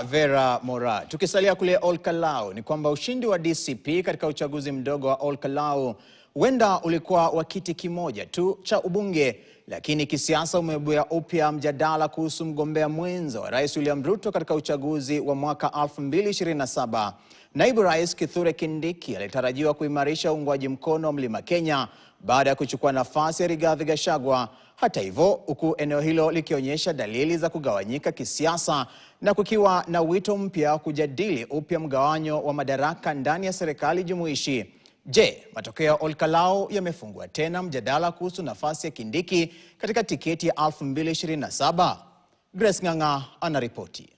Vera Mora. Tukisalia kule Olkalau ni kwamba ushindi wa DCP katika uchaguzi mdogo wa Olkalau huenda ulikuwa wa kiti kimoja tu cha ubunge, lakini kisiasa umeibua upya mjadala kuhusu mgombea mwenza wa Rais William Ruto katika uchaguzi wa mwaka 2027. Naibu Rais Kithure Kindiki alitarajiwa kuimarisha uungwaji mkono wa Mlima Kenya baada ya kuchukua nafasi ya Rigathi Gachagua. Hata hivyo, huku eneo hilo likionyesha dalili za kugawanyika kisiasa na kukiwa na wito mpya wa kujadili upya mgawanyo wa madaraka ndani ya serikali jumuishi. Je, matokeo ya Olkalau yamefungua tena mjadala kuhusu nafasi ya Kindiki katika tiketi ya 2027? Grace Ng'ang'a anaripoti.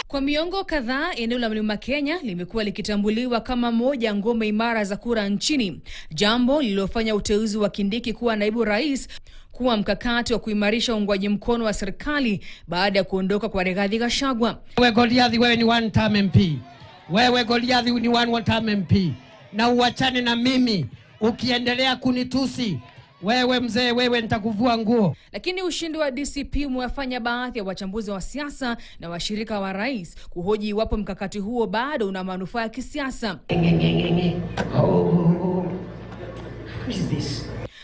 Kwa miongo kadhaa, eneo la Mlima Kenya limekuwa likitambuliwa kama moja ngome imara za kura nchini, jambo lililofanya uteuzi wa Kindiki kuwa naibu rais kuwa mkakati wa kuimarisha uungwaji mkono wa serikali baada ya kuondoka kwa Rigathi Gachagua. Wewe Goliath, wewe ni one term MP. Wewe Goliath ni one term MP. Na uachane na mimi, ukiendelea kunitusi wewe mzee, wewe nitakuvua nguo. Lakini ushindi wa DCP umewafanya baadhi ya wachambuzi wa siasa na washirika wa rais kuhoji iwapo mkakati huo bado una manufaa ya kisiasa.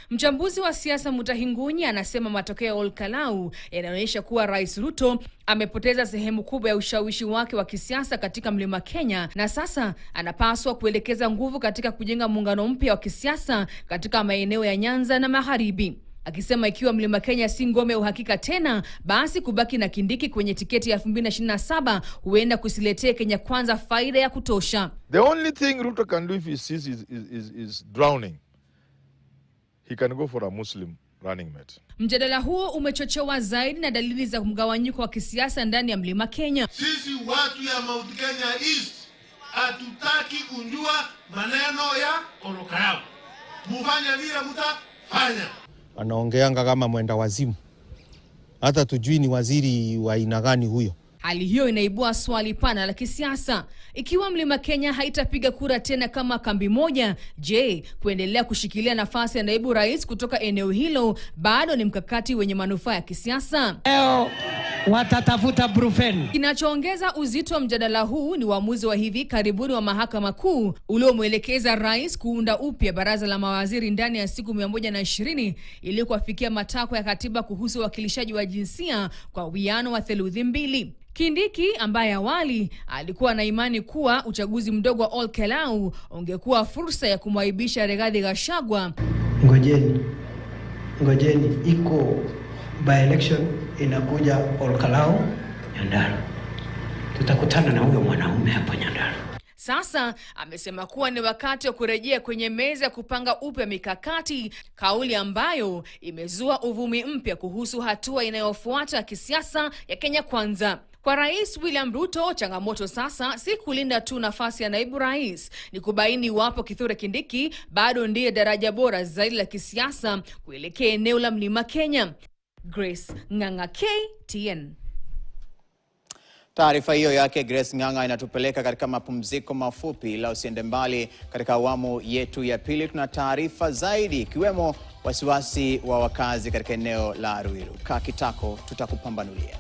Mchambuzi wa siasa Mutahi Ngunyi anasema matokeo ya Olkalau yanaonyesha kuwa Rais Ruto amepoteza sehemu kubwa ya ushawishi wake wa kisiasa katika Mlima Kenya, na sasa anapaswa kuelekeza nguvu katika kujenga muungano mpya wa kisiasa katika maeneo ya Nyanza na Magharibi. Akisema ikiwa Mlima Kenya si ngome ya uhakika tena, basi kubaki na Kindiki kwenye tiketi ya 2027 huenda kusiletee Kenya Kwanza faida ya kutosha. The only thing Ruto can do if he sees is drowning, he can go for a Muslim running mate. Mjadala huo umechochewa zaidi na dalili za mgawanyiko wa kisiasa ndani ya Mlima Kenya. Sisi watu ya Mount Kenya East hatutaki kunjua maneno ya Olkalau. Mufanya vile mtafanya. Anaongeanga kama mwenda wazimu. Hata tujui ni waziri wa aina gani huyo. Hali hiyo inaibua swali pana la kisiasa. Ikiwa Mlima Kenya haitapiga kura tena kama kambi moja, je, kuendelea kushikilia nafasi ya naibu rais kutoka eneo hilo bado ni mkakati wenye manufaa ya kisiasa? Leo watatafuta brufen. Kinachoongeza uzito wa mjadala huu ni uamuzi wa hivi karibuni wa Mahakama Kuu uliomwelekeza rais kuunda upya baraza la mawaziri ndani ya siku 120 ili kuafikia matakwa ya katiba kuhusu uwakilishaji wa jinsia kwa uwiano wa theluthi mbili. Kindiki ambaye awali alikuwa na imani kuwa uchaguzi mdogo wa Olkalau ungekuwa fursa ya kumwaibisha Rigathi Gachagua. Ngojeni iko by election inakuja Olkalau Nyandarua. Tutakutana na huyo mwanaume hapo Nyandarua. Sasa amesema kuwa ni wakati wa kurejea kwenye meza ya kupanga upya mikakati, kauli ambayo imezua uvumi mpya kuhusu hatua inayofuata kisiasa ya Kenya Kwanza. Kwa Rais William Ruto, changamoto sasa si kulinda tu nafasi ya naibu rais, ni kubaini iwapo Kithure Kindiki bado ndiye daraja bora zaidi la kisiasa kuelekea eneo la Mlima Kenya. Grace Ng'ang'a, KTN. Taarifa hiyo yake Grace Ng'ang'a inatupeleka katika mapumziko mafupi, ila usiende mbali. Katika awamu yetu ya pili tuna taarifa zaidi, ikiwemo wasiwasi wa wakazi katika eneo la Ruiru. Kaa kitako, tutakupambanulia.